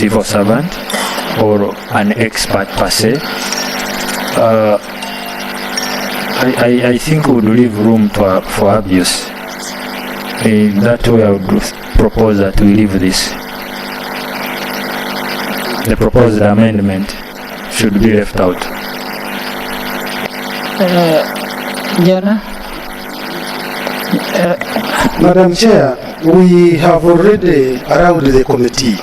civil servant or an expert per se. I think we would leave room for abuse. In that way, I would propose that we leave this. The proposed amendment should be left out. Jana? Madam Chair, we have already allowed the committee,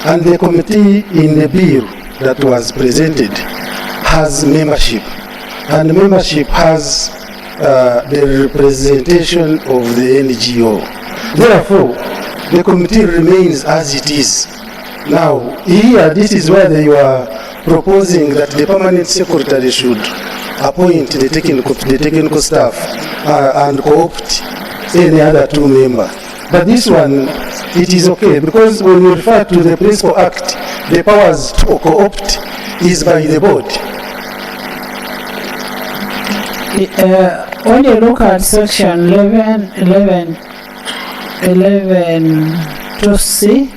and the committee in the bill that was presented has membership, and membership has the representation of the NGO. Therefore, the committee remains as it is. Now, here, this is where they were proposing that the permanent secretary should appoint the technical staff and co-opt any other 2 members. But this one, it is okay, because when we refer to the Principal Act, the powers to co-opt is by the board. When you look at section 11 2C,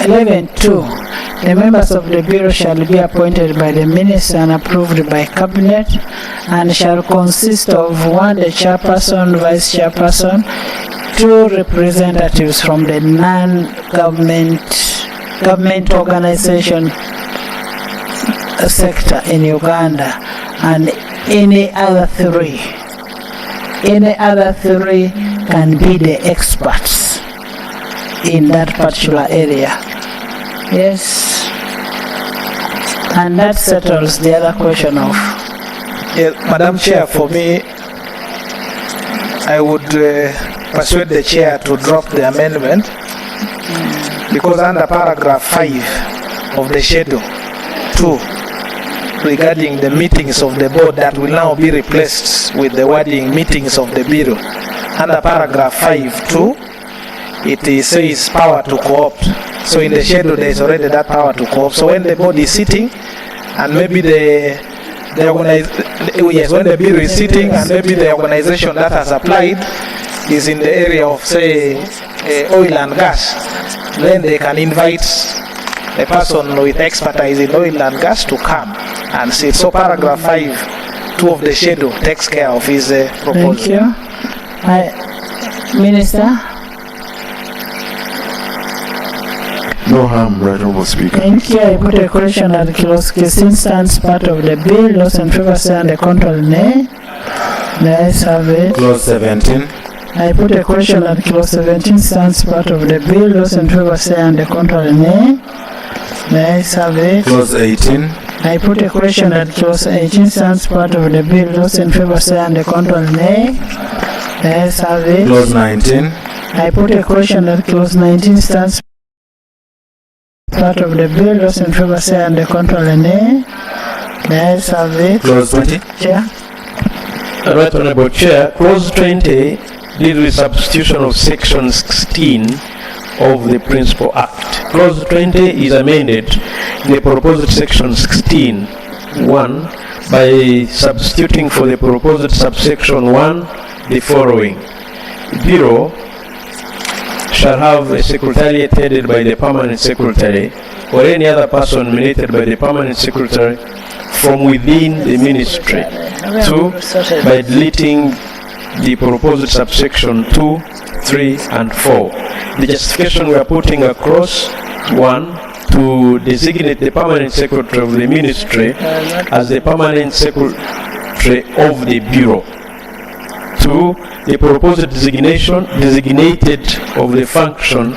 11.2, the members of the Bureau shall be appointed by the Minister and approved by Cabinet, and shall consist of 1, the chairperson, vice chairperson, 2 representatives from the non-government organization sector in Uganda, and any other 3. Any other 3 can be the experts in that particular area. Yes. And that settles the other question of. Yeah, Madam Chair, for me, I would persuade the Chair to drop the amendment, because under paragraph 5 of the schedule 2, regarding the meetings of the board, that will now be replaced with the wording meetings of the Bureau. Under paragraph 5.2, it says power to co-opt. So in the schedule there is already that power to co-opt. So when the board is sitting, and maybe when the Bureau is sitting, and maybe the organization that has applied is in the area of, say, oil and gas, then they can invite a person with expertise in oil and gas to come and sit. So paragraph 5.2 of the schedule takes care of his proposal. Thank you. Minister? No harm, Right Honourable Speaker. Thank you. I put a question at clause 16 stands part of the bill. Those in favor say and the control nay. The ayes have it. Clause 17. I put a question at clause 17 stands part of the bill. Those in favor say and the control nay. The ayes have it. Clause 18. I put a question at clause 18 stands part of the bill. Those in favor say and the control nay. The ayes have it. Clause 19. I put a question at clause 19 stands part of the bill. Those in favor say and the control nay. The ayes have it. Clause 20. Chair. Right Honourable Chair, clause 20 deals with substitution of section 16 of the Principal Act. Clause 20 is amended in the proposed section 16(1) by substituting for the proposed subsection 1 the following: Bureau shall have a secretariat headed by the permanent secretary or any other person nominated by the permanent secretary from within the ministry. 2, by deleting the proposed subsection 2, 3, and 4. The justification we are putting across: 1, to designate the permanent secretary of the ministry as the permanent secretary of the Bureau. 2, the proposed designated of the functions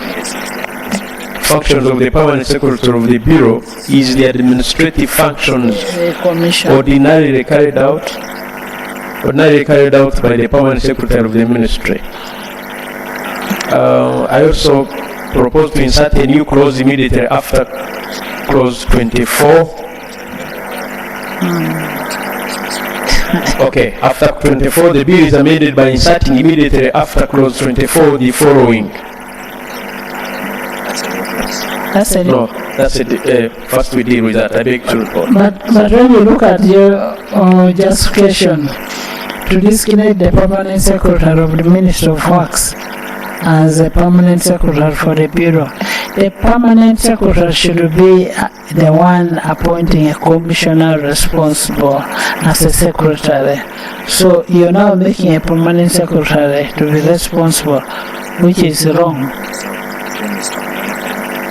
of the permanent secretary of the Bureau is the administrative functions ordinarily carried out by the permanent secretary of the ministry. I also propose to insert a new clause immediately after clause 24. Okay, after 24, the bill is amended by inserting immediately after clause 24 the following. That's it. No, that's it. First we deal with that. I beg to report. But when you look at your justification to designate the permanent secretary of the Ministry of Works as a permanent secretary for the bureau. The permanent secretary should be the one appointing a commissioner responsible as a secretary. So you're now making a permanent secretary to be responsible, which is wrong.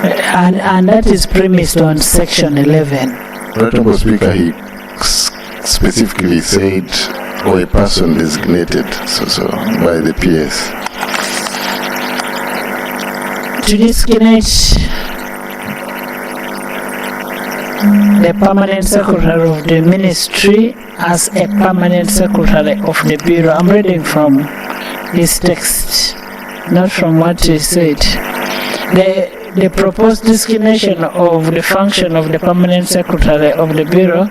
And that is premised on section 11. Honorable Speaker, he specifically said, or a person designated so by the PS. To designate the permanent secretary of the ministry as a permanent secretary of the bureau. I'm reading from this text, not from what he said. The proposed designation of the function of the permanent secretary of the bureau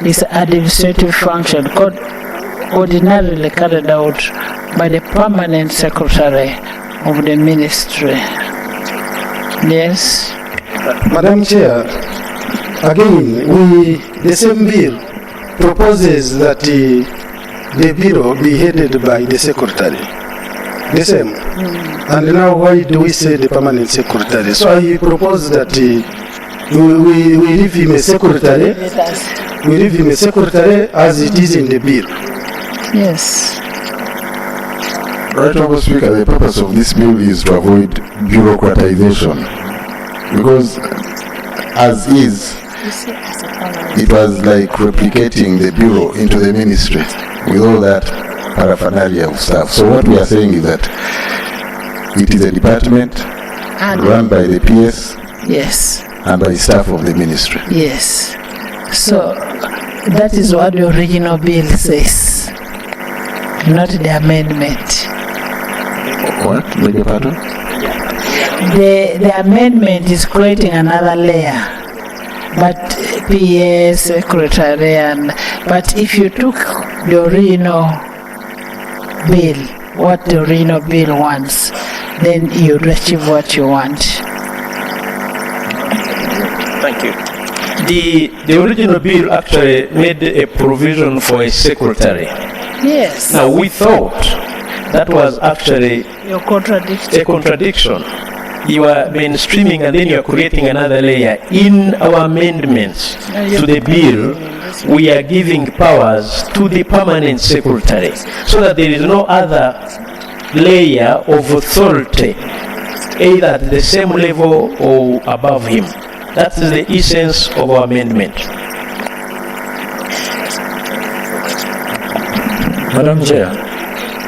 is administrative function ordinarily carried out by the permanent secretary of the ministry. Yes. Madam Chair, again, the same bill proposes that the bureau be headed by the secretary. The same. And now why do we say the permanent secretary? So I propose that we leave him a secretary. We leave him a secretary as it is in the bill. Yes. Right, Honorable Speaker, the purpose of this bill is to avoid bureaucratization, because as is, it was like replicating the bureau into the ministry with all that paraphernalia of stuff. So what we are saying is that it is a department run by the PS, yes, and by staff of the ministry. Yes. So that is what the original bill says, not the amendment. What? Beg your pardon? The amendment is creating another layer, but PS, secretary, but if you took the original bill, what the original bill wants, then you'd achieve what you want. Thank you. The original bill actually made a provision for a secretary. Yes. Now we thought that was actually You're contradicting. a contradiction. You are mainstreaming and then you are creating another layer. In our amendments to the bill, we are giving powers to the permanent secretary so that there is no other layer of authority, either at the same level or above him. That's the essence of our amendment. Madam Chair,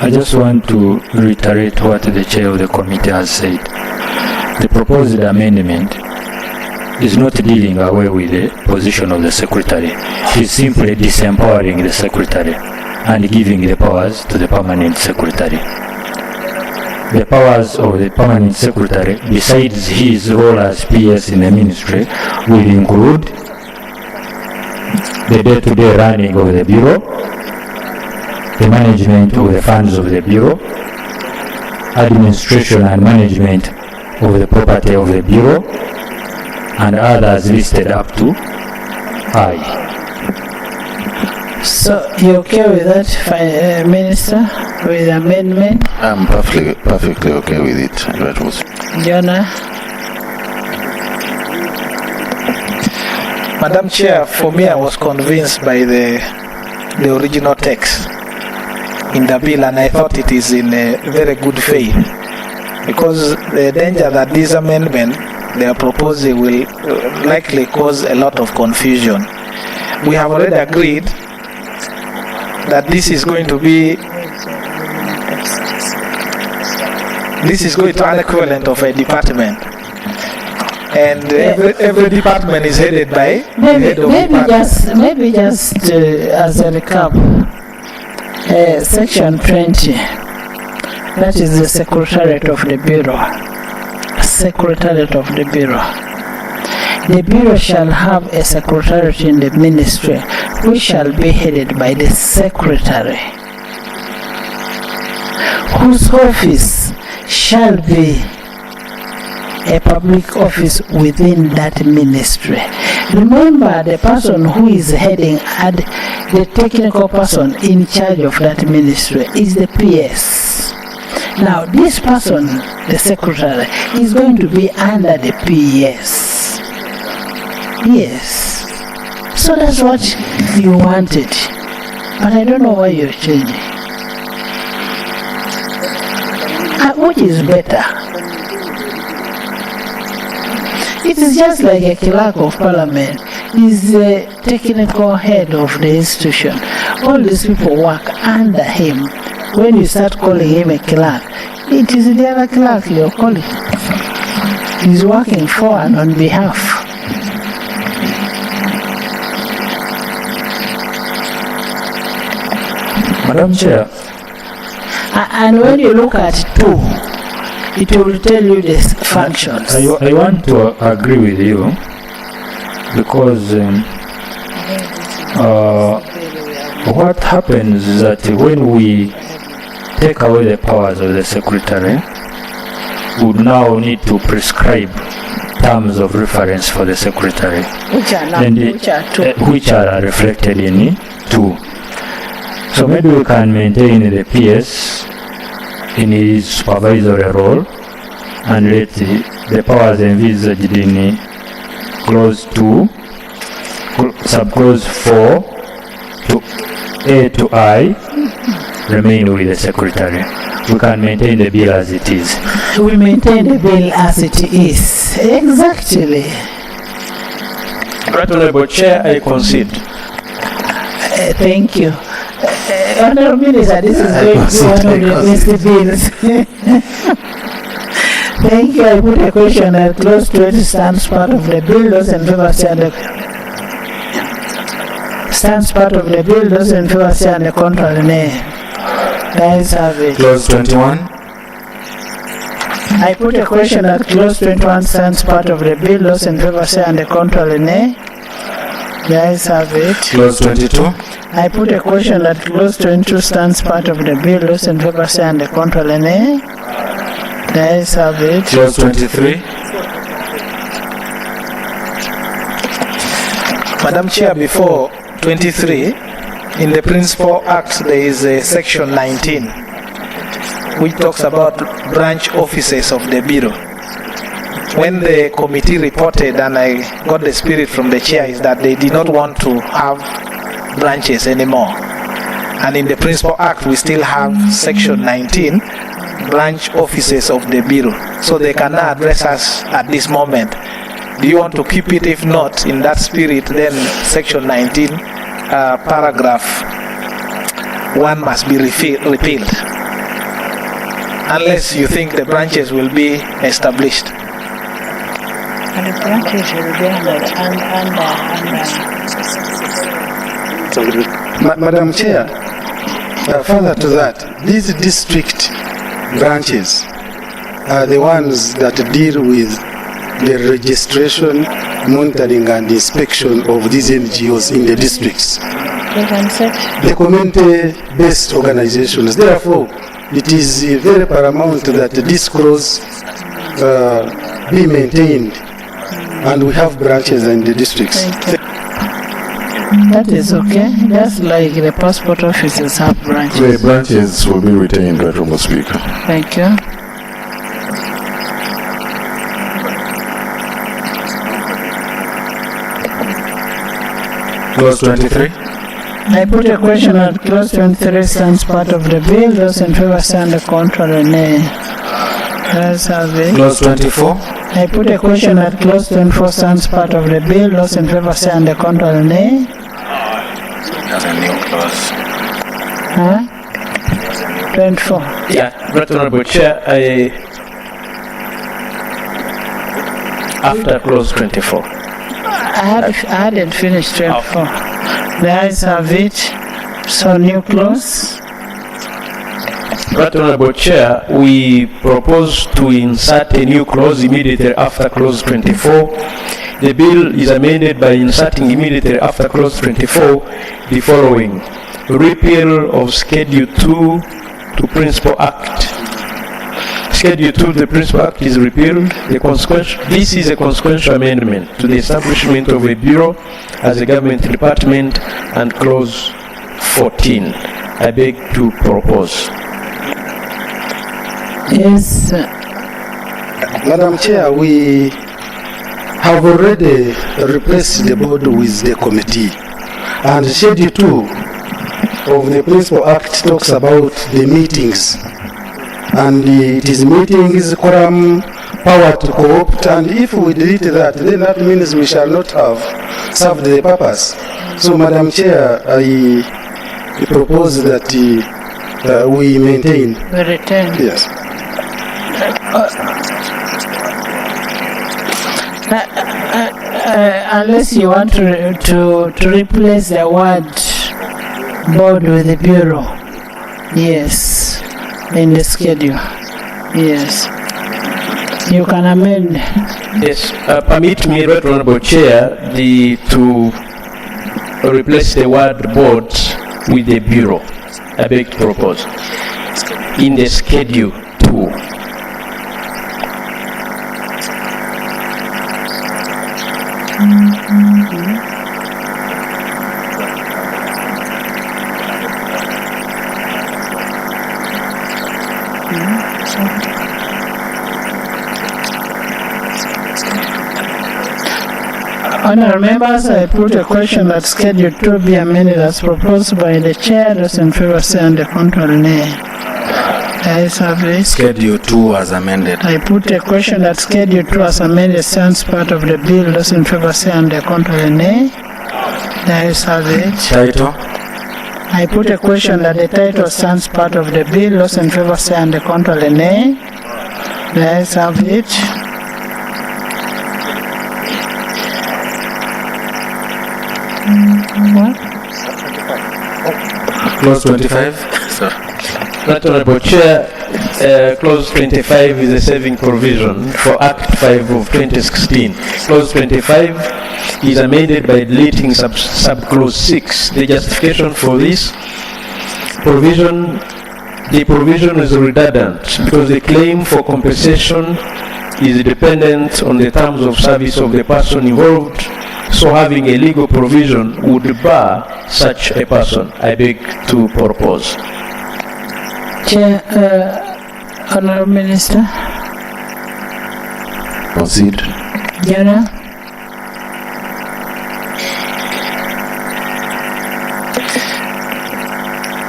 I just want to reiterate what the chair of the committee has said. The proposed amendment is not dealing away with the position of the secretary. It's simply disempowering the secretary and giving the powers to the permanent secretary. The powers of the permanent secretary, besides his role as PS in the ministry, will include the day-to-day running of the bureau, the management of the funds of the bureau, administration and management of the property of the bureau, and others listed up to I. So you okay with that, Minister, with the amendment? I'm perfectly okay with it. That was Jonah? Madam Chair, for me, I was convinced by the original text in the bill, and I thought it is in a very good faith, because the danger that this amendment they are proposing will likely cause a lot of confusion. We have already agreed that this is going to be an equivalent of a department, and every department is headed by maybe just as a recap. Section 20, that is the Secretariat of the Bureau. Secretariat of the Bureau. The Bureau shall have a Secretariat in the Ministry, which shall be headed by the Secretary, whose office shall be a public office within that ministry. Remember, the person who is heading and the technical person in charge of that ministry is the PS. Now, this person, the secretary, is going to be under the PS. Yes. So that's what you wanted. But I don't know why you're changing. Which is better? It is just like a clerk of parliament. He's the technical head of the institution. All these people work under him. When you start calling him a clerk, it is the other clerk you're calling. He's working for and on behalf. Madam Chair. And when you look at 2, it will tell you the functions. I want to agree with you because what happens is that when we take away the powers of the secretary, we would now need to prescribe terms of reference for the secretary, which are reflected in 2. So maybe we can maintain the PS in his supervisory role and let the powers envisaged in clause 2, subclause 4 to A to I remain with the secretary. We can maintain the bill as it is. We maintain the bill as it is. Exactly. Right Honorable Chair, I concede. Thank you. Honorable Minister, this is going to be one of the best bills. Thank you. I put a question that clause 20 stands part of the bill. Those in favor say and stands part of the bill. Those in favor say and the contrary nay. Guys have it. Clause 21. I put a question that clause 21 stands part of the bill. Those in favor say and the contrary nay. Guys have it. Clause 22. I put a question that clause 22 stands part of the bill. Those in favor say and the contrary nay. Guys have it. Clause 23. Madam Chair, before 23, in the Principal Act there is a section 19 which talks about branch offices of the Bureau. When the committee reported, and I got the spirit from the chair, is that they did not want to have branches anymore. And in the Principal Act we still have section 19, branch offices of the Bureau. So they cannot address us at this moment. Do you want to keep it? If not, in that spirit, then section 19, paragraph 1 must be repealed. Unless you think the branches will be established. And the branches will be under. Madam Chair, further to that, these district branches are the ones that deal with the registration, monitoring and inspection of these NGOs in the districts. The community-based organizations. Therefore, it is very paramount that this clause be maintained and we have branches in the districts. That is okay. Just like the passport offices have branches. The branches will be retained, Honorable Speaker. Thank you. Clause 23. I put a question that clause 23 stands part of the bill. Those in favor say and the contrary nay. Let's have it. Clause 24. I put a question that clause 24 stands part of the bill. Those in favor say and the contrary nay. That's a new clause. Huh? 24. Yeah, Right Honorable Chair, after clause 24. I hadn't finished 24. The ayes have it. So new clause. Right Honorable Chair, we propose to insert a new clause immediately after clause 24. The bill is amended by inserting immediately after clause 24 the following: repeal of Schedule 2 to Principal Act. Schedule 2 to the Principal Act is repealed. This is a consequential amendment to the establishment of a bureau as a government department and clause 14. I beg to propose. Yes. Madam Chair, we have already replaced the board with the committee. And Schedule 2 of the Principal Act talks about the meetings. And it is meetings, quorum, power to co-opt, and if we delete that, then that means we shall not have served the purpose. So, Madam Chair, I propose that we maintain. We retain. Yes. Unless you want to replace the word board with the bureau. Yes. In the schedule. Yes. You can amend. Yes, permit me, Right Honorable Chair, to replace the word board with the bureau. I beg to propose. In the Schedule 2. Honourable members, I put a question that Schedule 2 be amended as proposed by the chair. Those in favour say and the contrary nay. Ayes have it. Schedule 2 was amended. I put a question that Schedule 2 as amended stands part of the bill. Those in favour say and the contrary nay. Ayes have it. Title. I put a question that the title stands part of the bill. Those in favour say and the contrary nay. Ayes have it. What? Clause 25. Sorry. Right Honorable Chair, Clause 25 is a saving provision for Act 5 of 2016. Clause 25 is amended by deleting sub-clause 6. The justification for this provision, the provision is redundant because the claim for compensation is dependent on the terms of service of the person involved, so having a legal provision would bar such a person. I beg to propose. Chair, Honourable Minister. Concede. General.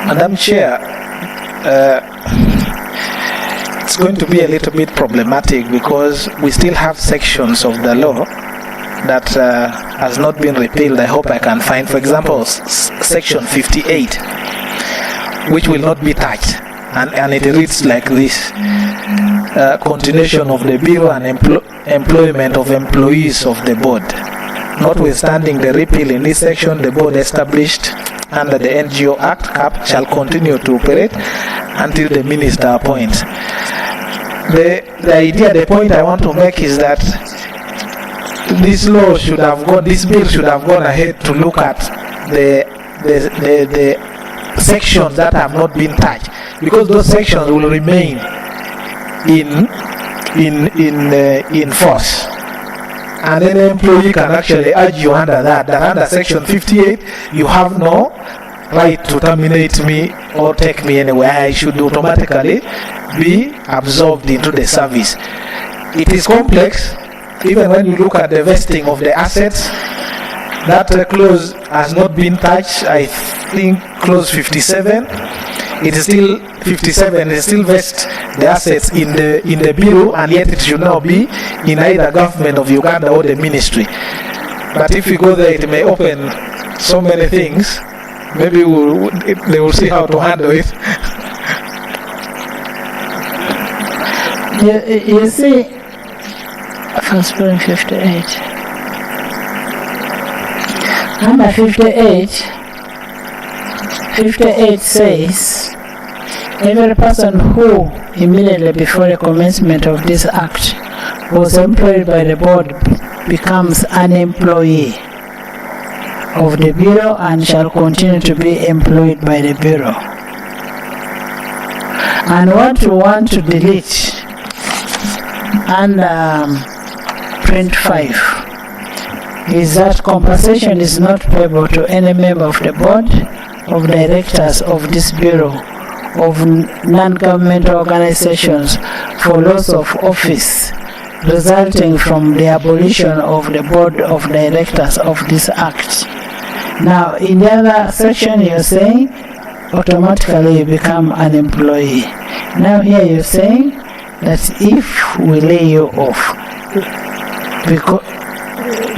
Madam Chair, it's going to be a little bit problematic because we still have sections of the law that has not been repealed. I hope I can find, for example, section 58, which will not be touched. And it reads like this: continuation of the Bureau and employment of employees of the board. Notwithstanding the repeal in this section, the board established under the NGO Act (CAP) shall continue to operate until the minister appoints. The point I want to make is that this law should have gone, this bill should have gone ahead to look at the sections that have not been touched, because those sections will remain in force. And then the employee can actually urge you under that under section 58, you have no right to terminate me or take me anywhere. I should automatically be absorbed into the service. It is complex, even when you look at the vesting of the assets. That clause has not been touched. I think clause 57, it is still 57, it still vests the assets in the bureau, and yet it should now be in either government of Uganda or the ministry. But if we go there, it may open so many things. Maybe they will see how to handle it. You see, first point 58. Under 58 says, every person who immediately before the commencement of this act was employed by the board becomes an employee of the Bureau and shall continue to be employed by the Bureau. And what we want to delete under print 5 is that compensation is not payable to any member of the board of directors of this Bureau of non-governmental organizations for loss of office resulting from the abolition of the board of directors of this act. Now, in the other section, you're saying automatically you become an employee. Now here you're saying that if we lay you off, because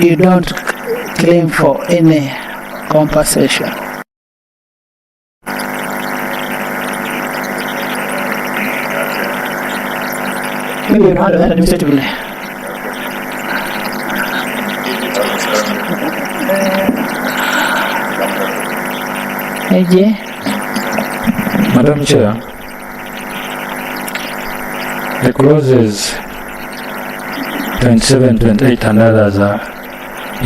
you don't claim for any compensation. Maybe you handle that administratively. AJ? Madam Chair, the clauses 27, 28 and others are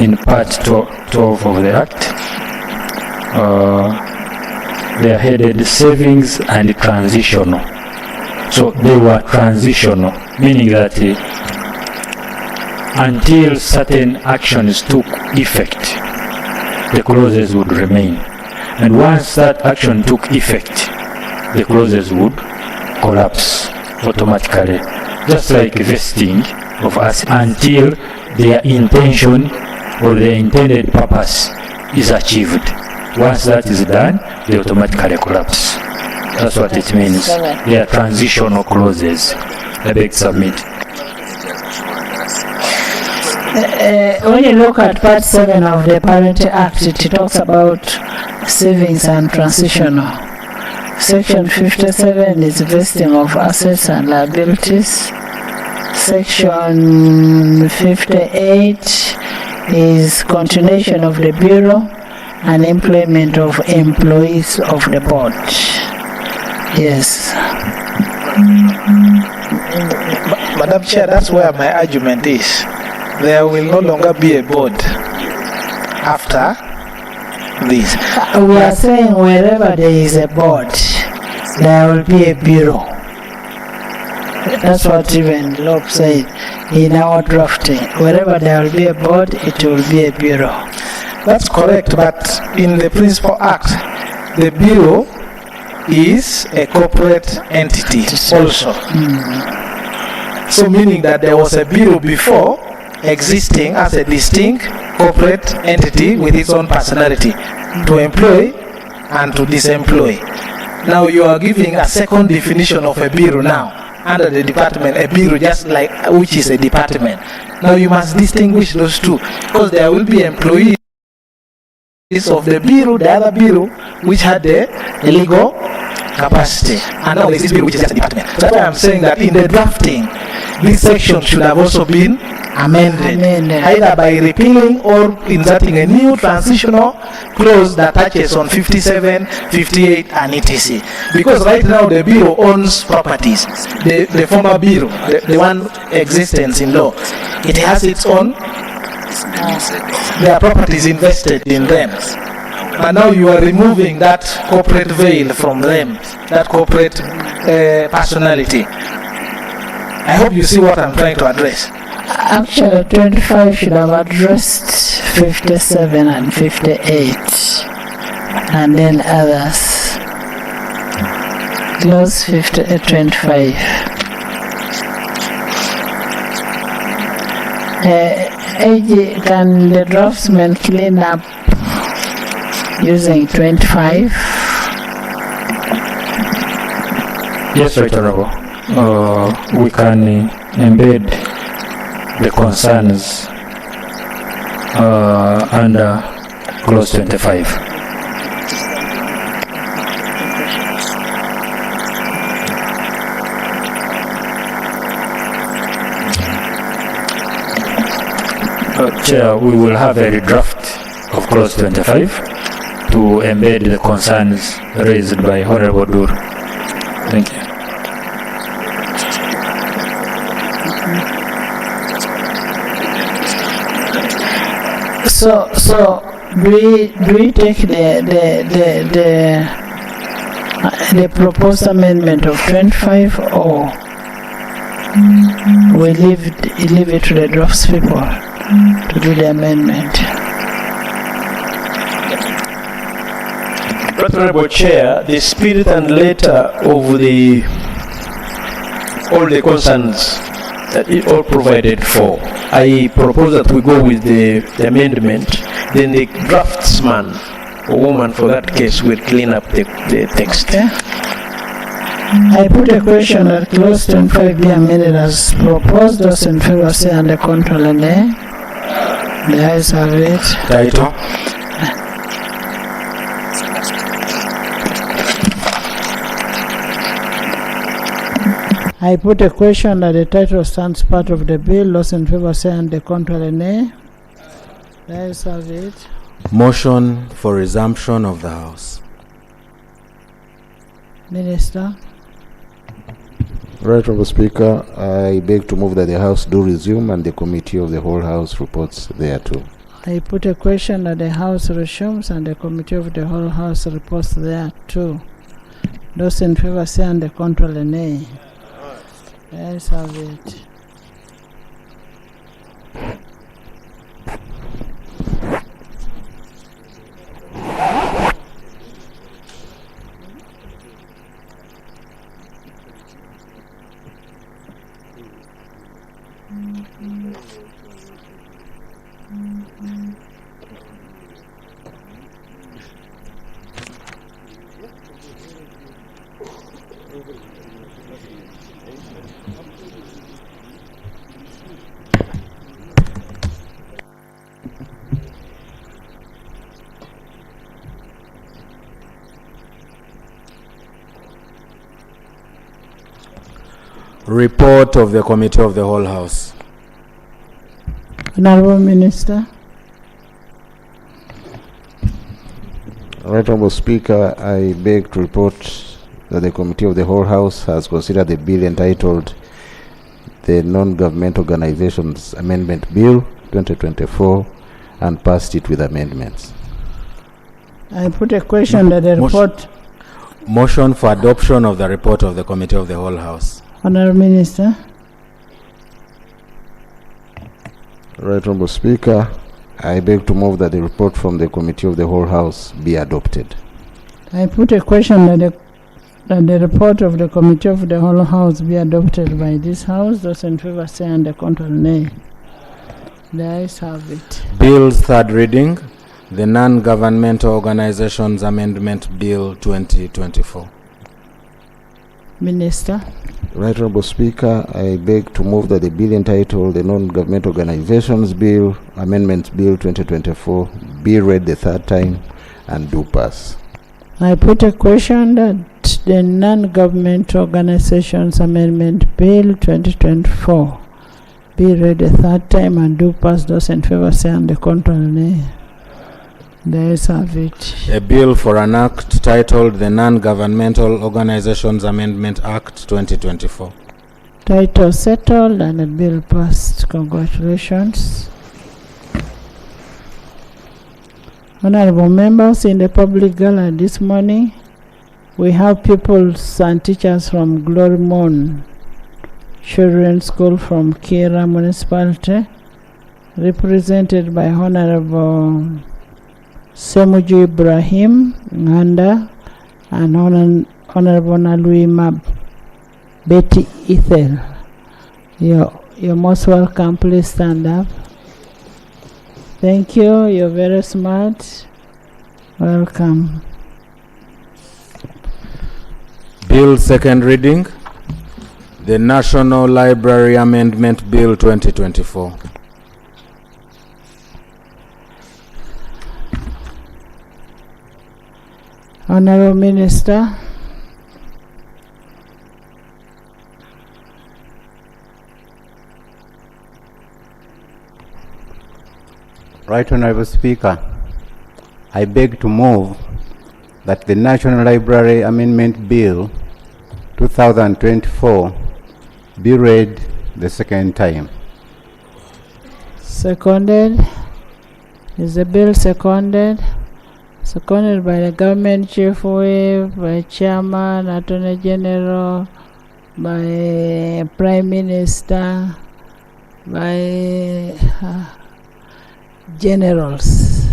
in part 12 of the Act. They are headed savings and transitional. So they were transitional, meaning that until certain actions took effect, the clauses would remain. And once that action took effect, the clauses would collapse automatically, just like vesting of us until their intention or their intended purpose is achieved. Once that is done, they automatically collapse. That's what it means. They are transitional clauses. I beg to submit. When you look at Part 7 of the Parliamenti Act, it talks about savings and transitional. Section 57 is vesting of assets and liabilities. Section 58 is continuation of the Bureau and employment of employees of the board. Yes. Madam Chair, that's where my argument is. There will no longer be a board after this. We are saying wherever there is a board, there will be a bureau. That's what even Lop said in our drafting. Wherever there will be a board, it will be a bureau. That's correct, but in the Principal Act, the bureau is a corporate entity also. So meaning that there was a bureau before existing as a distinct corporate entity with its own personality to employ and to disemploy. Now you are giving a second definition of a bureau now under the department, a bureau just like which is a department. Now you must distinguish those two because there will be employees of the bureau, the other bureau which had the legal capacity, and now there is this bureau which is just a department. So that's why I'm saying that in the drafting, this section should have also been amended, either by repealing or inserting a new transitional clause that touches on 57, 58 and etc. Because right now the bureau owns properties. The former bureau, the one existence in law, it has its own, there are properties invested in them. And now you are removing that corporate veil from them, that corporate personality. I hope you see what I'm trying to address. Actually, 25 should have addressed 57 and 58, and then others. Close 25. AG, can the draftsman clean up using 25? Yes, Right Honorable. We can embed the concerns under clause 25. Chair, we will have a redraft of clause 25 to embed the concerns raised by Honorable Dur. Thank you. So do we take the proposed amendment of 25, or we leave it to the drafts people to do the amendment? Right Honourable Chair, the spirit and letter of all the concerns that it all provided for, I propose that we go with the amendment, then the draftsman or woman for that case will clean up the text. Okay. I put a question that clause 25 be amended as proposed. Those in favor say and the contrary nay. The ayes have it. Title. I put a question that the title stands part of the bill. Those in favor say and the contrary nay. The ayes have it. Motion for resumption of the House. Minister. Right, Honourable Speaker, I beg to move that the House do resume and the Committee of the Whole House reports thereto. I put a question that the House resumes and the Committee of the Whole House reports thereto. Those in favor say and the contrary nay. The ayes have it. Report of the Committee of the Whole House. Honourable Minister. Right, Honourable Speaker, I beg to report that the Committee of the Whole House has considered the bill entitled the Non-Government Organizations Amendment Bill 2024 and passed it with amendments. I put a question that the report. Motion for adoption of the report of the Committee of the Whole House. Honourable Minister. Right, Honourable Speaker, I beg to move that the report from the Committee of the Whole House be adopted. I put a question that the report of the Committee of the Whole House be adopted by this House. Those in favor say and the contrary nay. The ayes have it. Bill's third reading, the Non-Governmental Organizations Amendment Bill 2024. Minister. Right, Honourable Speaker, I beg to move that the bill entitled the Non-Government Organizations Bill, Amendments Bill 2024 be read the third time and do pass. I put a question that the Non-Government Organizations Amendment Bill 2024 be read the third time and do pass. Those in favor say and the contrary nay. The ayes have it. A bill for an act titled the Non-Governmental Organizations Amendment Act 2024. Title settled and the bill passed. Congratulations. Honorable members, in the public gala this morning, we have pupils and teachers from Glory Moon Children's School from Kira Municipality, represented by Honorable Semuju Ibrahim Nganda and Honorable Nalui Mab Betty Ethel. You're most welcome. Please stand up. Thank you. You're very smart. Welcome. Bill second reading, the National Library Amendment Bill 2024. Honorable Minister. Right Honourable Speaker, I beg to move that the National Library Amendment Bill 2024 be read the second time. Seconded. Is the bill seconded? Seconded by the Government Chief Whip, by Chairman, Attorney General, by Prime Minister, by Generals,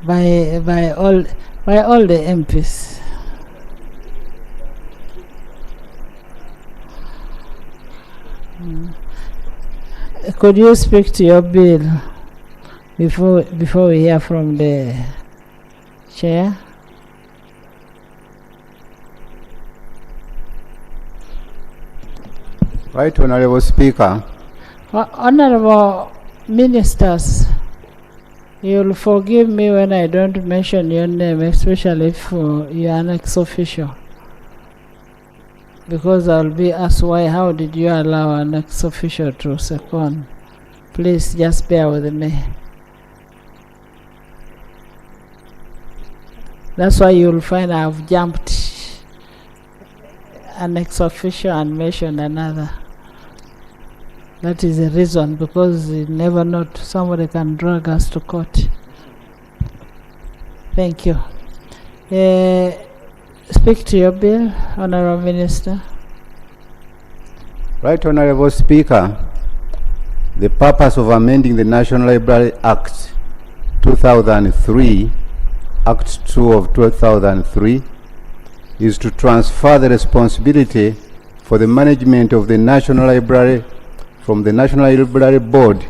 by all by all the MPs. Could you speak to your bill before we hear from the chair? Right Honorable Speaker. Honorable Ministers, you'll forgive me when I don't mention your name, especially if you're an ex-official. Because I'll be asked why, how did you allow an ex-official to second? Please just bear with me. That's why you'll find I've jumped an ex-official and mentioned another. That is the reason, because you never know, somebody can drag us to court. Thank you. Speak to your bill, Honorable Minister. Right Honorable Speaker, the purpose of amending the National Library Act 2003, Act 2 of 2003, is to transfer the responsibility for the management of the National Library from the National Library Board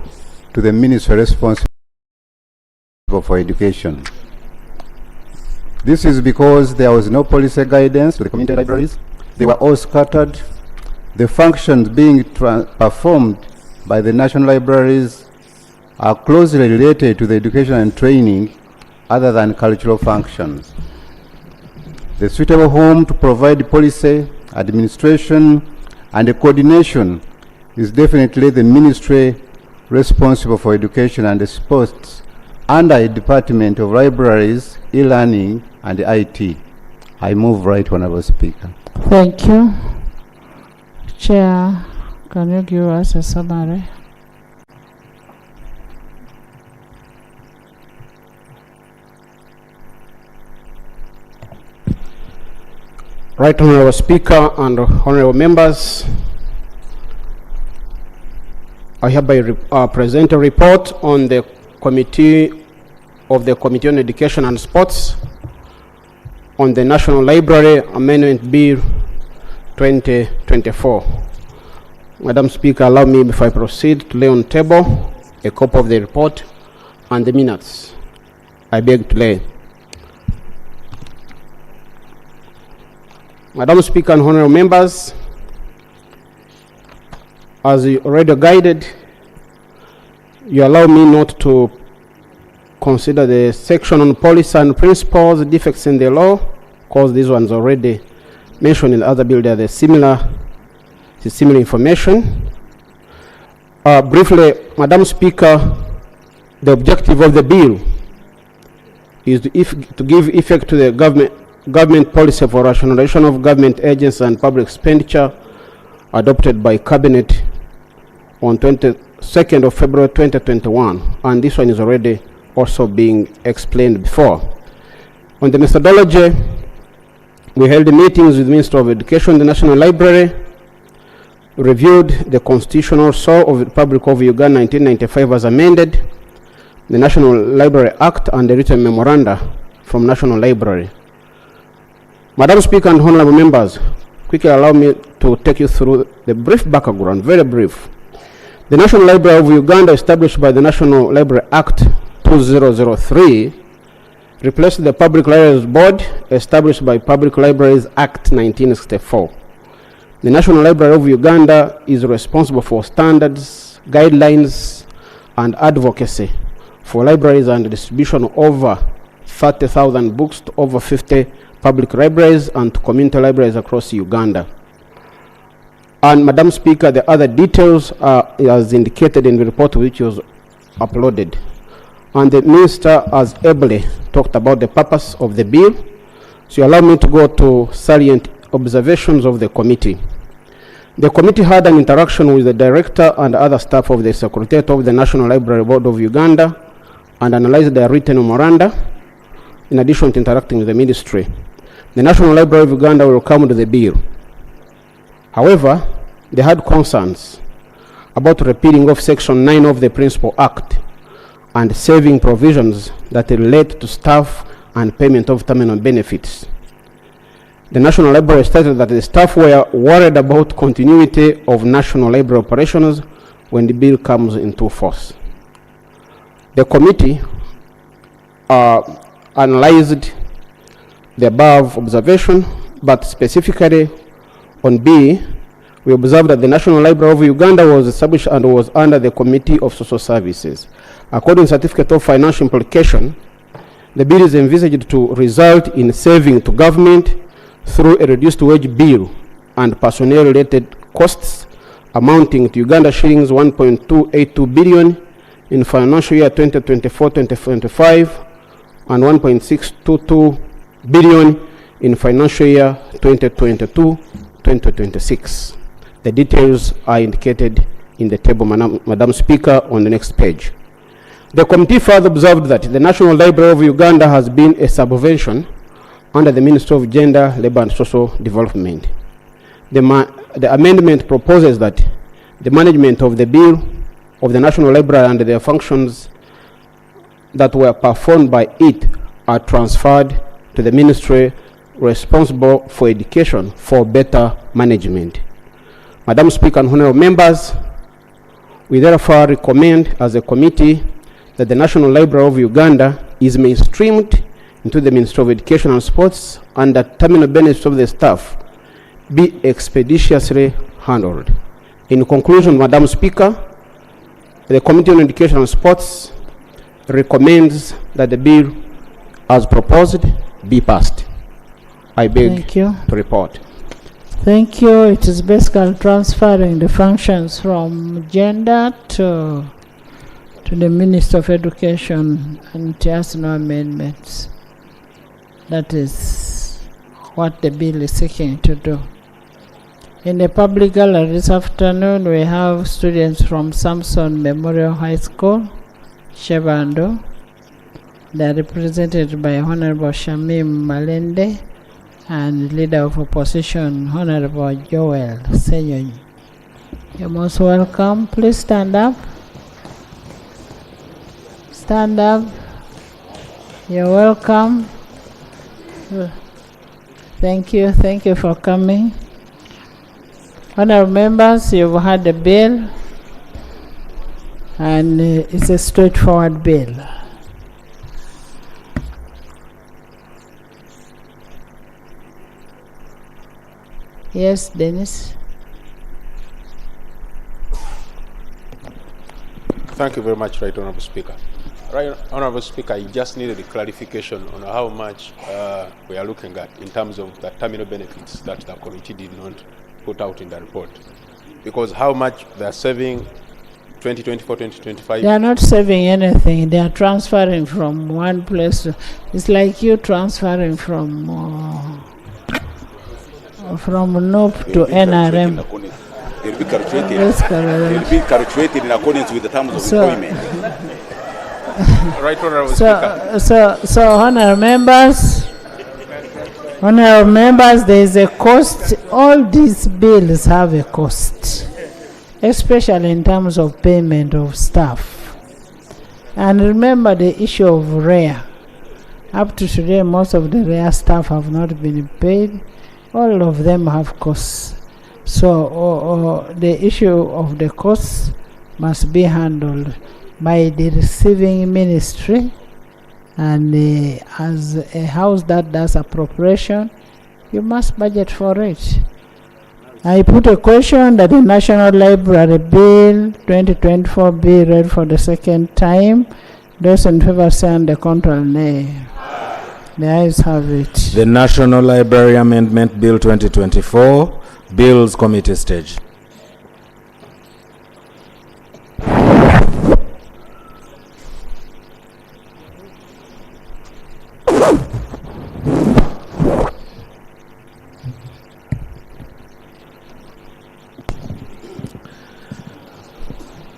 to the Ministry responsible for education. This is because there was no policy guidance to the community libraries. They were all scattered. The functions being performed by the national libraries are closely related to the education and training other than cultural functions. The suitable home to provide policy, administration, and coordination is definitely the ministry responsible for education and sports under a Department of Libraries, E-Learning, and IT. I move, Right Honorable Speaker. Thank you. Chair, can you give us a summary? Right Honorable Speaker and honorable members, I hereby present a report on the Committee on Education and Sports on the National Library Amendment Bill 2024. Madam Speaker, allow me, before I proceed, to lay on the table a copy of the report and the minutes. I beg to lay. Madam Speaker and honorable members, as you already guided, you allow me not to consider the section on policy and principles, defects in the law, because these ones already mentioned in the other bill. There are similar information. Briefly, Madam Speaker, the objective of the bill is to give effect to the government policy for rationalization of government agencies and public expenditure adopted by Cabinet on 22nd of February 2021, and this one is already also being explained before. On the methodology, we held meetings with the Minister of Education, the National Library, reviewed the Constitutional Law of the Republic of Uganda 1995 as amended, the National Library Act, and the written memoranda from National Library. Madam Speaker and honorable members, quickly allow me to take you through the brief background, very brief. The National Library of Uganda, established by the National Library Act 2003, replaced the Public Libraries Board, established by Public Libraries Act 1964. The National Library of Uganda is responsible for standards, guidelines, and advocacy for libraries and distribution of over 30,000 books to over 50 public libraries and to community libraries across Uganda. And Madam Speaker, the other details are as indicated in the report which was uploaded. And the Minister has ably talked about the purpose of the bill. So you allow me to go to salient observations of the committee. The committee had an interaction with the Director and other staff of the Secretariat of the National Library Board of Uganda and analyzed their written memoranda, in addition to interacting with the Ministry. The National Library of Uganda welcomed the bill. However, they had concerns about repealing of Section 9 of the Principal Act and saving provisions that relate to staff and payment of terminal benefits. The National Library stated that the staff were worried about continuity of National Library operations when the bill comes into force. The committee analyzed the above observation, but specifically on B, we observed that the National Library of Uganda was established and was under the Committee of Social Services. According to Certificate of Financial Implication, the bill is envisaged to result in saving to government through a reduced wage bill and personnel-related costs amounting to Uganda shillings 1.282 billion in financial year 2024-2025 and 1.622 billion in financial year 2022-2026. The details are indicated in the table, Madam Speaker, on the next page. The committee further observed that the National Library of Uganda has been a subvention under the Ministry of Gender, Labour and Social Development. The amendment proposes that the management of the bill of the National Library and their functions that were performed by it are transferred to the ministry responsible for education for better management. Madam Speaker and honorable members, we therefore recommend as a committee that the National Library of Uganda is mainstreamed into the Ministry of Education and Sports and that terminal benefits of the staff be expeditiously handled. In conclusion, Madam Speaker, the Committee on Education and Sports recommends that the bill as proposed be passed. I beg to report. Thank you. It is basically transferring the functions from gender to the Minister of Education, and it has no amendments. That is what the bill is seeking to do. In the public gallery this afternoon, we have students from Samson Memorial High School, Shebando. They are represented by Honorable Shamim Malende and Leader of Opposition, Honorable Joel Senyonyi. You're most welcome. Please stand up. Stand up. You're welcome. Thank you. Thank you for coming. Honorable members, you've had the bill, and it's a straightforward bill. Yes, Dennis. Thank you very much, Right Honourable Speaker. Right Honourable Speaker, I just needed a clarification on how much we are looking at in terms of the terminal benefits that the committee did not put out in the report. Because how much they are saving 2024-2025? They are not saving anything. They are transferring from one place. It's like you transferring from NOP to NRM. They'll be calculated in accordance with the terms of employment. Right Honourable Speaker. So honourable members, there is a cost. All these bills have a cost, especially in terms of payment of staff. And remember the issue of REA. Up to today, most of the REA staff have not been paid. All of them have costs. So the issue of the costs must be handled by the receiving ministry, and as a house that does appropriation, you must budget for it. I put a question that the National Library Bill 2024 be read for the second time. Those in favor say on the control nay. The ayes have it. The National Library Amendment Bill 2024, Bills Committee stage.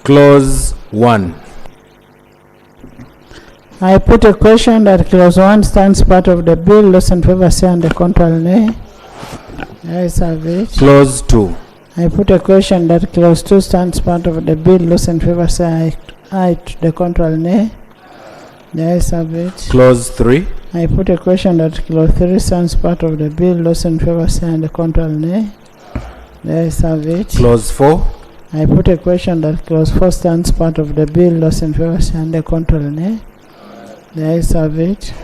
Clause 1. I put a question that clause 1 stands part of the bill. Those in favor say on the control nay. The ayes have it. Clause 2. I put a question that clause 2 stands part of the bill. Those in favor say aye to the control nay. The ayes have it. Clause 3. I put a question that clause 3 stands part of the bill. Those in favor say and contrary nay. The ayes have it. Clause 4. I put a question that clause 4 stands part of the bill. Those in favor say and contrary nay. The ayes have it.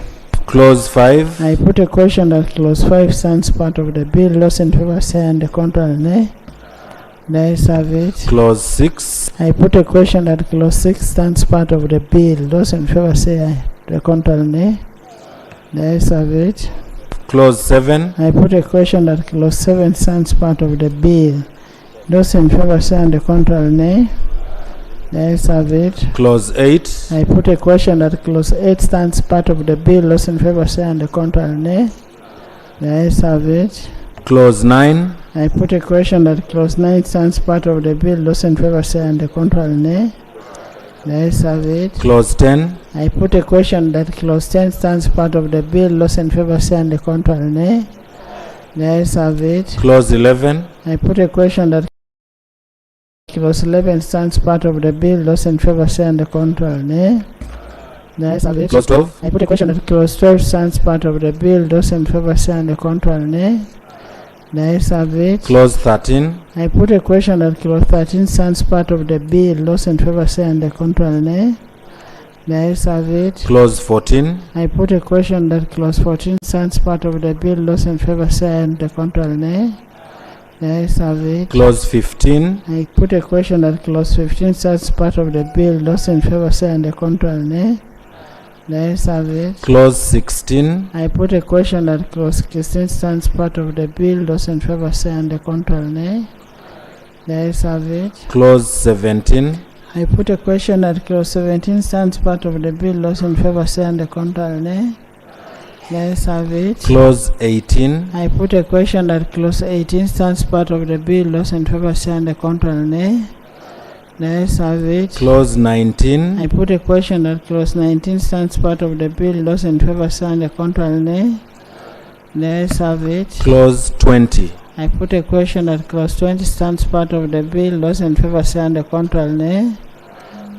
Clause 5. I put a question that clause 5 stands part of the bill. Those in favor say and contrary nay. The ayes have it. Clause 6. I put a question that clause 6 stands part of the bill. Those in favor say aye. The contrary nay. The ayes have it. Clause 7. I put a question that clause 7 stands part of the bill. Those in favor say and the contrary nay. The ayes have it. Clause 8. I put a question that clause 8 stands part of the bill. Those in favor say and the contrary nay. The ayes have it. Clause 9. I put a question that clause 9 stands part of the bill. Those in favor say and the contrary nay. The ayes have it. Clause 10. I put a question that clause 10 stands part of the bill. Those in favor say and the contrary nay. The ayes have it. Clause 11. I put a question that clause 11 stands part of the bill. Those in favor say and the contrary nay. The ayes have it. Clause 12. I put a question that clause 12 stands part of the bill. Those in favor say and the contrary nay. The ayes have it. Clause 13. I put a question that clause 13 stands part of the bill. Those in favor say and the contrary nay. The ayes have it. Clause 14. I put a question that clause 14 stands part of the bill. Those in favor say and the contrary nay. The ayes have it. Clause 15. I put a question that clause 15 stands part of the bill. Those in favor say and the contrary nay. The ayes have it. Clause 16. I put a question that clause 16 stands part of the bill. Those in favor say and the contrary nay. The ayes have it. Clause 17. I put a question that clause 17 stands part of the bill. Those in favor say and the contrary nay. The ayes have it. Clause 18. I put a question that clause 18 stands part of the bill. Those in favor say and the contrary nay. The ayes have it. Clause 19. I put a question that clause 19 stands part of the bill. Those in favor say and the contrary nay. The ayes have it. Clause 20. I put a question that clause 20 stands part of the bill. Those in favor say and the contrary nay.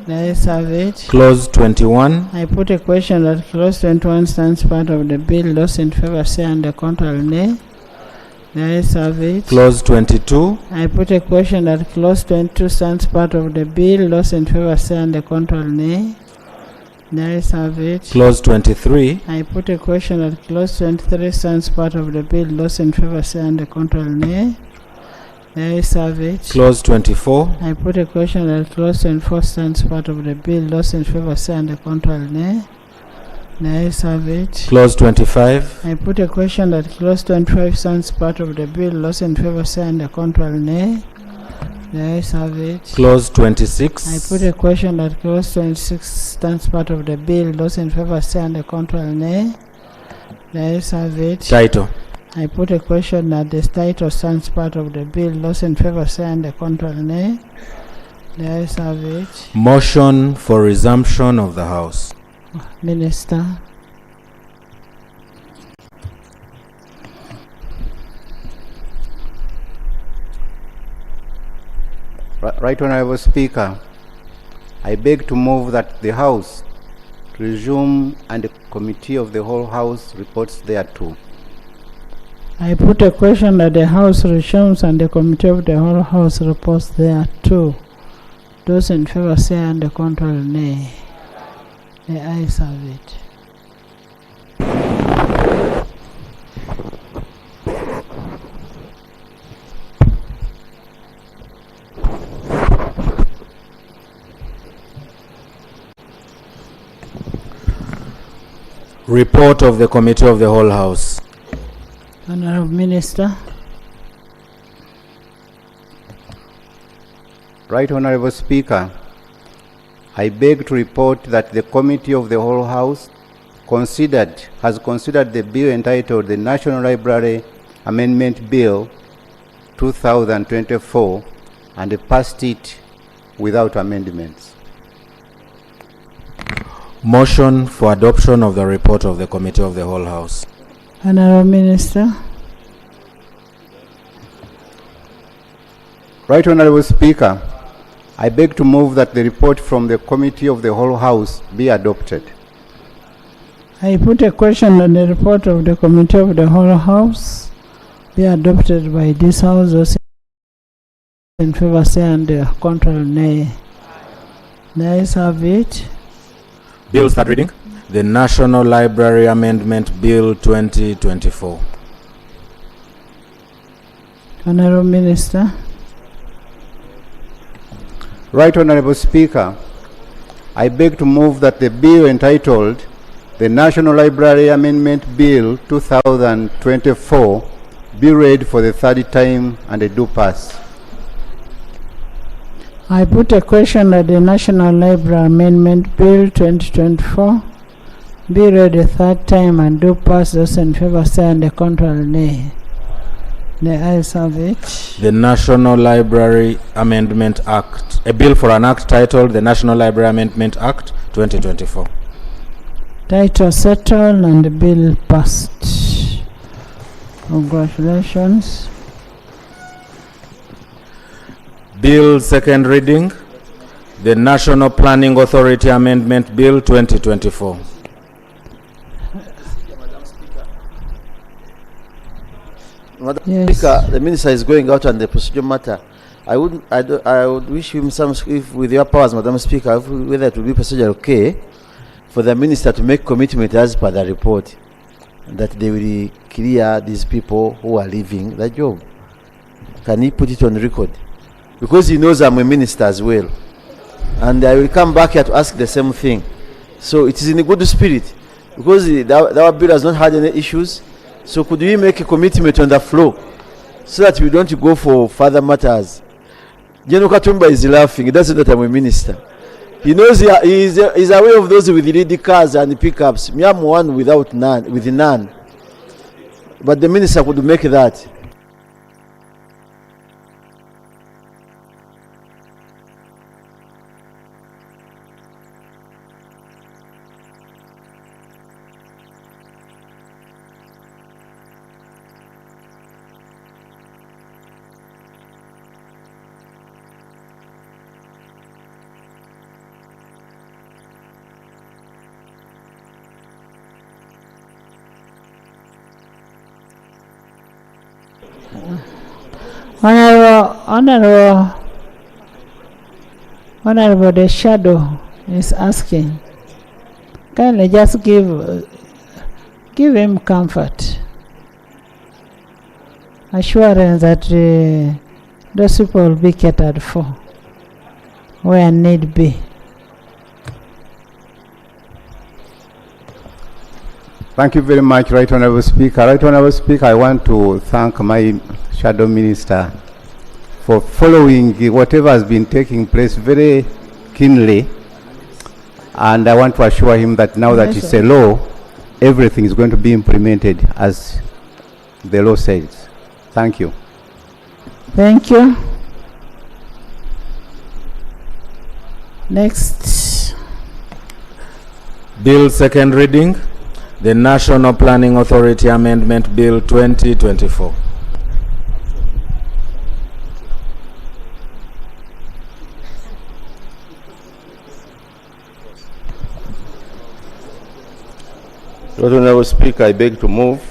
The ayes have it. Clause 21. I put a question that clause 21 stands part of the bill. Those in favor say and the contrary nay. The ayes have it. Clause 22. I put a question that clause 22 stands part of the bill. Those in favor say and the contrary nay. The ayes have it. Clause 23. I put a question that clause 23 stands part of the bill. Those in favor say and the contrary nay. The ayes have it. Clause 24. I put a question that clause 24 stands part of the bill. Those in favor say and the contrary nay. The ayes have it. Clause 25. I put a question that clause 25 stands part of the bill. Those in favor say and the contrary nay. The ayes have it. Clause 26. I put a question that clause 26 stands part of the bill. Those in favor say and the contrary nay. The ayes have it. Title. I put a question that the title stands part of the bill. Those in favor say and the contrary nay. The ayes have it. Motion for resumption of the House. Minister. Right Honourable Speaker, I beg to move that the House resume and the Committee of the whole House reports thereto. I put a question that the House resumes and the Committee of the whole House reports thereto. Those in favor say and the contrary nay. The ayes have it. Report of the Committee of the whole House. Honourable Minister. Right Honourable Speaker, I beg to report that the Committee of the whole House has considered the bill entitled the National Library Amendment Bill 2024 and passed it without amendments. Motion for adoption of the report of the Committee of the whole House. Honourable Minister. Right Honourable Speaker, I beg to move that the report from the Committee of the whole House be adopted. I put a question on the report of the Committee of the Whole House be adopted by this House. Those in favor say and contrary nay. The ayes have it. Bill, start reading. The National Library Amendment Bill 2024. Honorable Minister. Right Honorable Speaker, I beg to move that the bill entitled the National Library Amendment Bill 2024 be read for the third time and a do pass. I put a question that the National Library Amendment Bill 2024 be read a third time and do pass. Those in favor say and the contrary nay. The ayes have it. The National Library Amendment Act, a bill for an act titled the National Library Amendment Act 2024. Title settled and the bill passed. Congratulations. Bill second reading, the National Planning Authority Amendment Bill 2024. Madam Yes. Speaker, the minister is going out on the procedure matter. I would wish him some, if with your powers, Madam Speaker, whether it will be procedure okay for the minister to make commitment as per the report that they will clear these people who are leaving the job. Can he put it on record? Because he knows I'm a minister as well. And I will come back here to ask the same thing. So it is in a good spirit. Because our bill has not had any issues. So could we make a commitment on the floor so that we don't go for further matters? General Katumba is laughing. He doesn't know that I'm a minister. He knows he is aware of those with lead cars and pickups. Me, I'm one with none. But the minister could make that. Honorable, the shadow is asking. Kindly just give him comfort, assurance that those people will be catered for where need be. Thank you very much, Right Honorable Speaker. Right Honorable Speaker, I want to thank my Shadow Minister for following whatever has been taking place very keenly. And I want to assure him that now that it's a law, everything is going to be implemented as the law says. Thank you. Thank you. Next. Bill second reading, the National Planning Authority Amendment Bill 2024. Honorable Speaker, I beg to move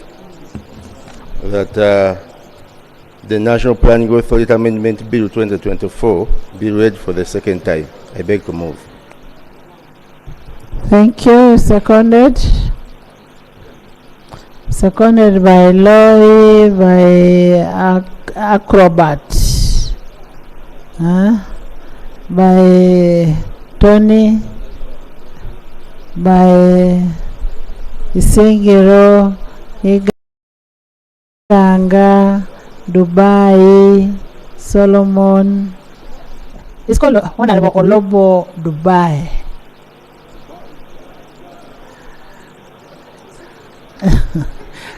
that the National Planning Authority Amendment Bill 2024 be read for the second time. I beg to move. Thank you. Seconded. Seconded by Loy, by Acrobat, by Tony, by Isingiro, Iganga, Dubai, Solomon. It's called Honorable Olobo Dubai.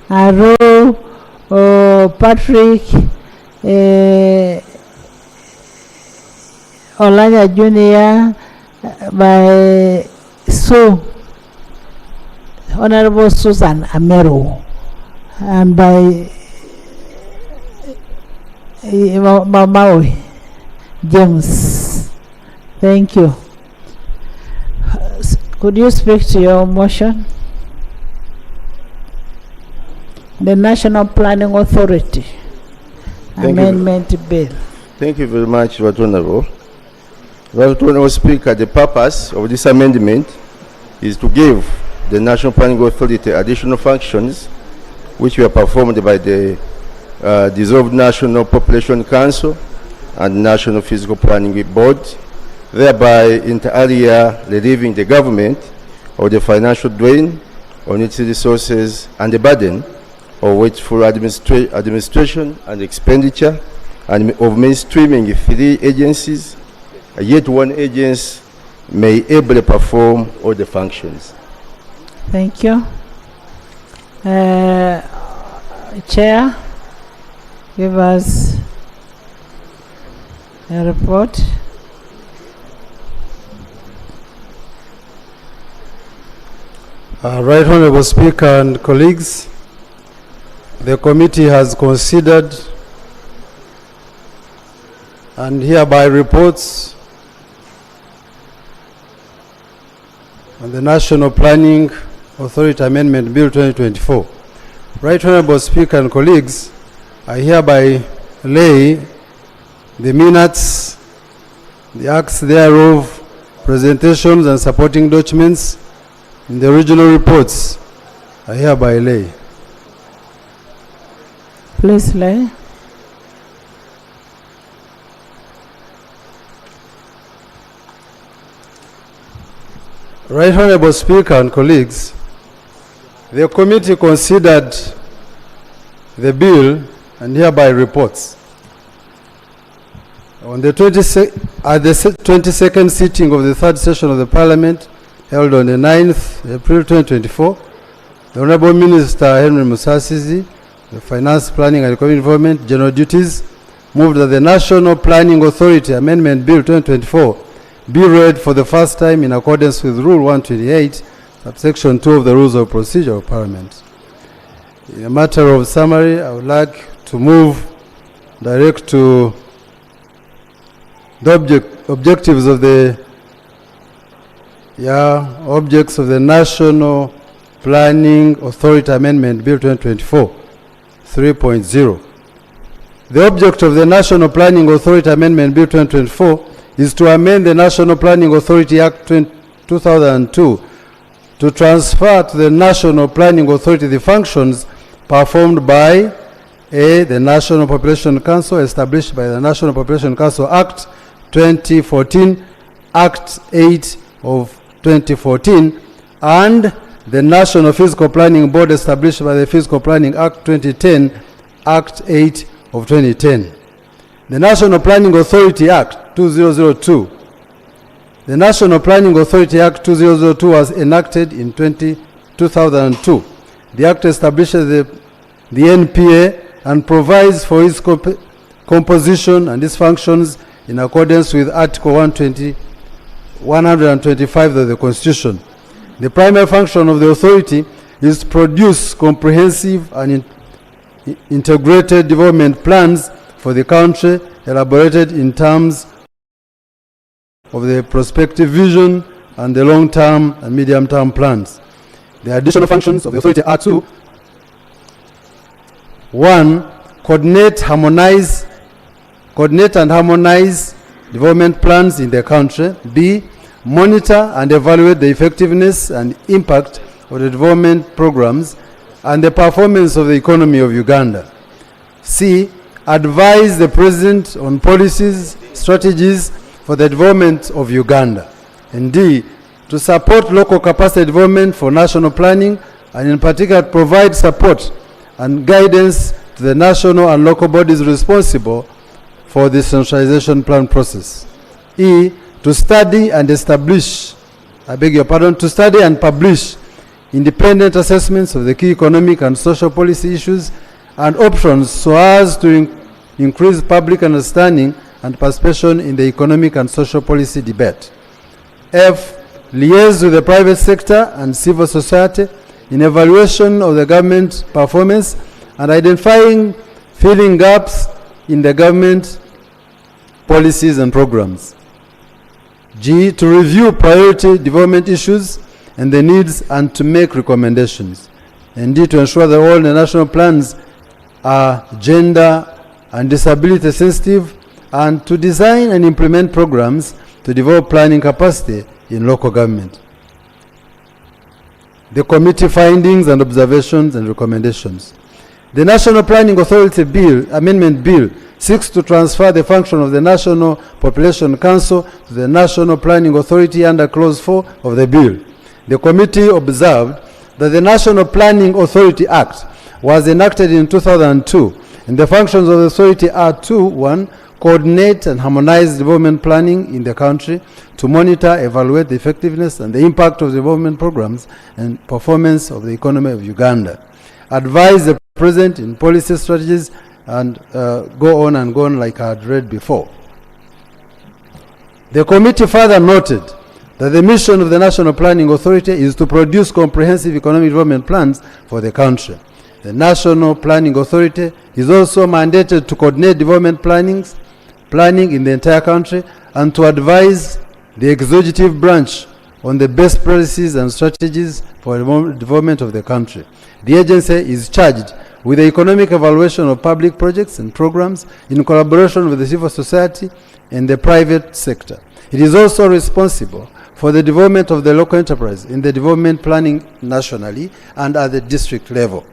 Aro, Patrick, Olanya Jr. by Sue, Honorable Susan Amero, and by Maui James. Thank you. Could you speak to your motion? the National Planning Authority Thank you. Amendment Bill. Thank you very much, Right Honorable. Right Honorable Speaker, the purpose of this amendment is to give the National Planning Authority additional functions which were performed by the dissolved National Population Council and National Physical Planning Board, thereby inter alia relieving the government of the financial drain on its resources and the burden of wasteful administration and expenditure, and of mainstreaming 3 agencies, yet one agency may ably perform all the functions. Thank you. Chair, give us a report. Right Honorable Speaker and colleagues, the committee has considered and hereby reports on the National Planning Authority Amendment Bill 2024. Right Honorable Speaker and colleagues, I hereby lay the minutes, the acts thereof, presentations and supporting documents in the original reports. I hereby lay. Please lay. Right Honorable Speaker and colleagues, the committee considered the bill and hereby reports. On the 22nd sitting of the 3rd session of the Parliament, held on the 9th April 2024, the Honorable Minister Henry Musasizi, the Finance, Planning and Economic Development, General Duties, moved that the National Planning Authority Amendment Bill 2024 be read for the first time in accordance with Rule 128, subsection 2 of the Rules of Procedure of Parliament. In a matter of summary, I would like to move direct to the objectives of the objects of the National Planning Authority Amendment Bill 2024 3.0. The object of the National Planning Authority Amendment Bill 2024 is to amend the National Planning Authority Act 2002 to transfer to the National Planning Authority the functions performed by the National Population Council established by the National Population Council Act 2014, Act 8 of 2014, and the National Physical Planning Board established by the Physical Planning Act 2010, Act 8 of 2010. The National Planning Authority Act 2002. The National Planning Authority Act 2002 was enacted in 2002. The Act establishes the NPA and provides for its composition and its functions in accordance with Article 125 of the Constitution. The primary function of the authority is to produce comprehensive and integrated development plans for the country, elaborated in terms of the prospective vision and the long-term and medium-term plans. The additional functions of the authority are to: 1. Coordinate and harmonize development plans in the country. B. Monitor and evaluate the effectiveness and impact of the development programs and the performance of the economy of Uganda. C. Advise the President on policies, strategies for the development of Uganda. And D. To support local capacity development for national planning, and in particular provide support and guidance to the national and local bodies responsible for the centralization plan process. E. To study and establish, to study and publish independent assessments of the key economic and social policy issues and options so as to increase public understanding and participation in the economic and social policy debate. F. Liaise with the private sector and civil society in evaluation of the government performance and identifying filling gaps in the government policies and programs. G. To review priority development issues and the needs and to make recommendations. indeed to ensure that all the national plans are gender and disability sensitive, and to design and implement programs to develop planning capacity in local government. The committee findings and observations and recommendations. The National Planning Authority Bill, Amendment Bill, seeks to transfer the function of the National Population Council to the National Planning Authority under Clause 4 of the bill. The committee observed that the National Planning Authority Act was enacted in 2002, and the functions of the authority are to: 1. Coordinate and harmonize development planning in the country, to monitor, evaluate the effectiveness and the impact of development programs and performance of the economy of Uganda, advise the President in policy strategies, and go on and go on like I had read before. The committee further noted that the mission of the National Planning Authority is to produce comprehensive economic development plans for the country. The National Planning Authority is also mandated to coordinate development planning in the entire country and to advise the executive branch on the best practices and strategies for the development of the country. The agency is charged with the economic evaluation of public projects and programs in collaboration with the civil society and the private sector. It is also responsible for the development of the local enterprise in the development planning nationally and at the district level.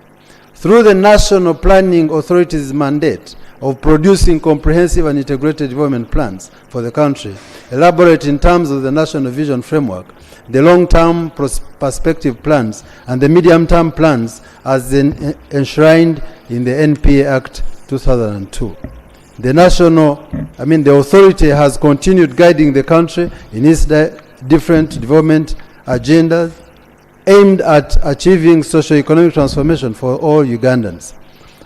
Through the National Planning Authority's mandate of producing comprehensive and integrated development plans for the country, elaborate in terms of the National Vision Framework, the long-term perspective plans, and the medium-term plans as enshrined in the NPA Act 2002. The authority has continued guiding the country in its different development agendas aimed at achieving socio-economic transformation for all Ugandans.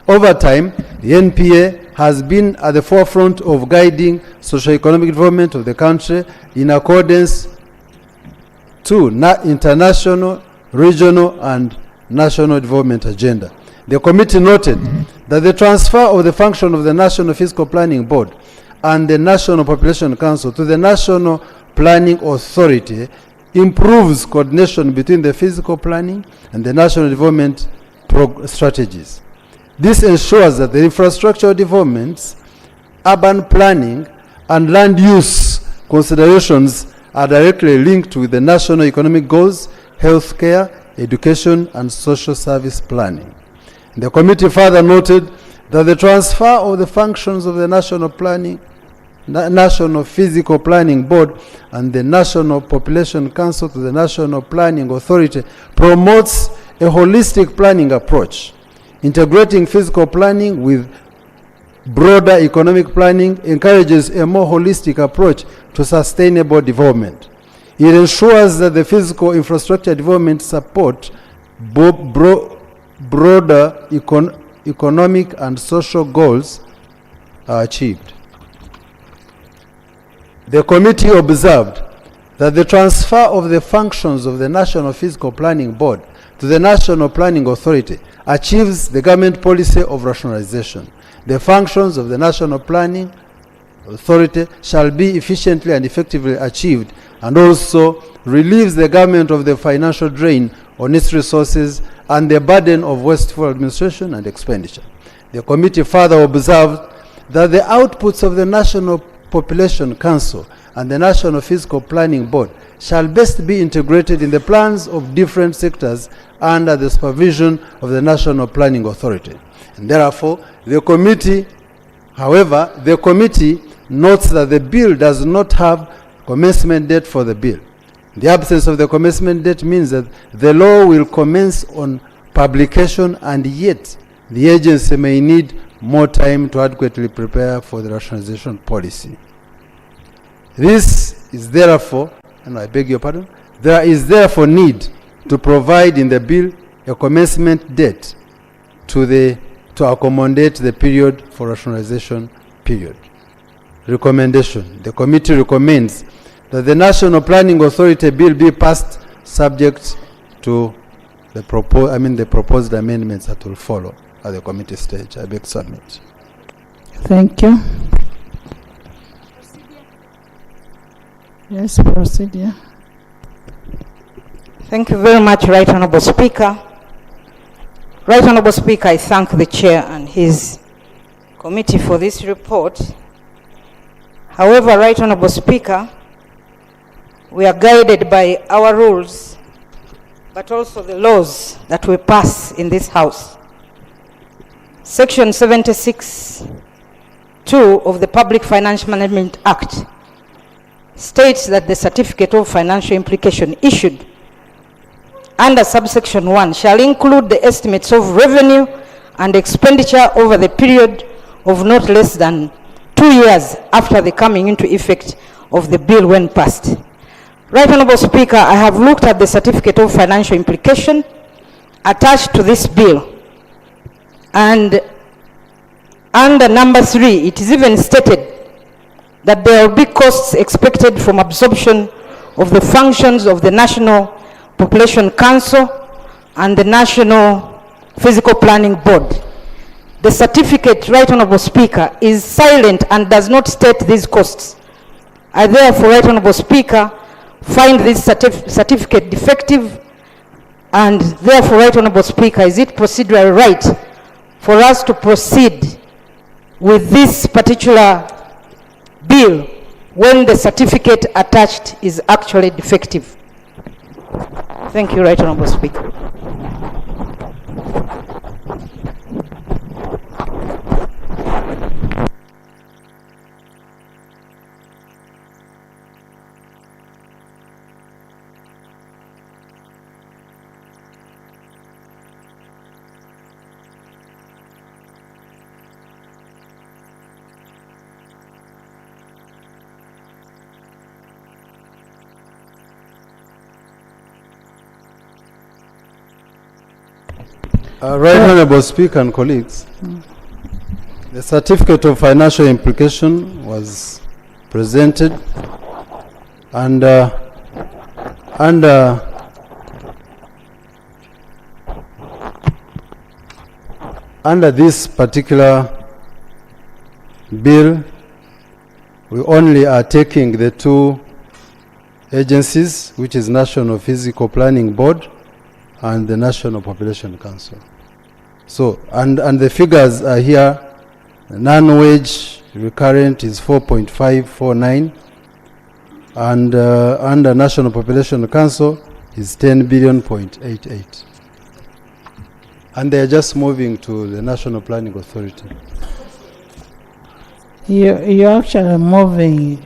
Over time, the NPA has been at the forefront of guiding socio-economic development of the country in accordance to international, regional, and national development agenda. The committee noted that the transfer of the function of the National Fiscal Planning Board and the National Population Council to the National Planning Authority improves coordination between the physical planning and the national development strategies. This ensures that the infrastructural developments, urban planning, and land use considerations are directly linked with the national economic goals, healthcare, education, and social service planning. The committee further noted that the transfer of the functions of the National Physical Planning Board and the National Population Council to the National Planning Authority promotes a holistic planning approach. Integrating physical planning with broader economic planning encourages a more holistic approach to sustainable development. It ensures that the physical infrastructure development support broader economic and social goals are achieved. The committee observed that the transfer of the functions of the National Physical Planning Board to the National Planning Authority achieves the government policy of rationalization. The functions of the National Planning Authority shall be efficiently and effectively achieved, and also relieves the government of the financial drain on its resources and the burden of wasteful administration and expenditure. The committee further observed that the outputs of the National Population Council and the National Physical Planning Board shall best be integrated in the plans of different sectors under the supervision of the National Planning Authority. And therefore, the committee notes that the bill does not have commencement date for the bill. The absence of the commencement date means that the law will commence on publication, and yet the agency may need more time to adequately prepare for the rationalization policy. This is therefore, and I beg your pardon, there is therefore need to provide in the bill a commencement date to accommodate the period for rationalization period. Recommendation. The committee recommends that the National Planning Authority bill be passed subject to the proposed amendments that will follow at the committee stage. I beg to submit. Thank you. Yes, proceed. Thank you very much, Right Honourable Speaker. Right Honourable Speaker, I thank the Chair and his committee for this report. However, Right Honourable Speaker, we are guided by our rules, but also the laws that we pass in this House. Section 76(2) of the Public Financial Management Act states that the certificate of financial implication issued under subsection 1 shall include the estimates of revenue and expenditure over the period of not less than 2 years after the coming into effect of the bill when passed. Right Honourable Speaker, I have looked at the certificate of financial implication attached to this bill, and under number 3, it is even stated that there will be costs expected from absorption of the functions of the National Population Council and the National Physical Planning Board. The certificate, Right Honourable Speaker, is silent and does not state these costs. I therefore, Right Honourable Speaker, find this certificate defective, and therefore, Right Honourable Speaker, is it procedurally right for us to proceed with this particular bill when the certificate attached is actually defective? Thank you, Right Honourable Speaker. Right Honourable Speaker and colleagues, the certificate of financial implication was presented, and under this particular bill, we only are taking the two agencies, which is National Physical Planning Board and the National Population Council. So, and the figures are here. Non-wage recurrent is 4.549, and under National Population Council is 10.88. And they are just moving to the National Planning Authority. You're actually moving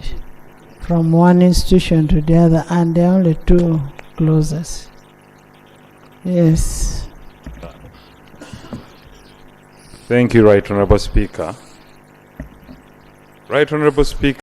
from one institution to the other, and there are only two clauses. Yes. Thank you, Right Honourable Speaker. Right Honourable Speaker.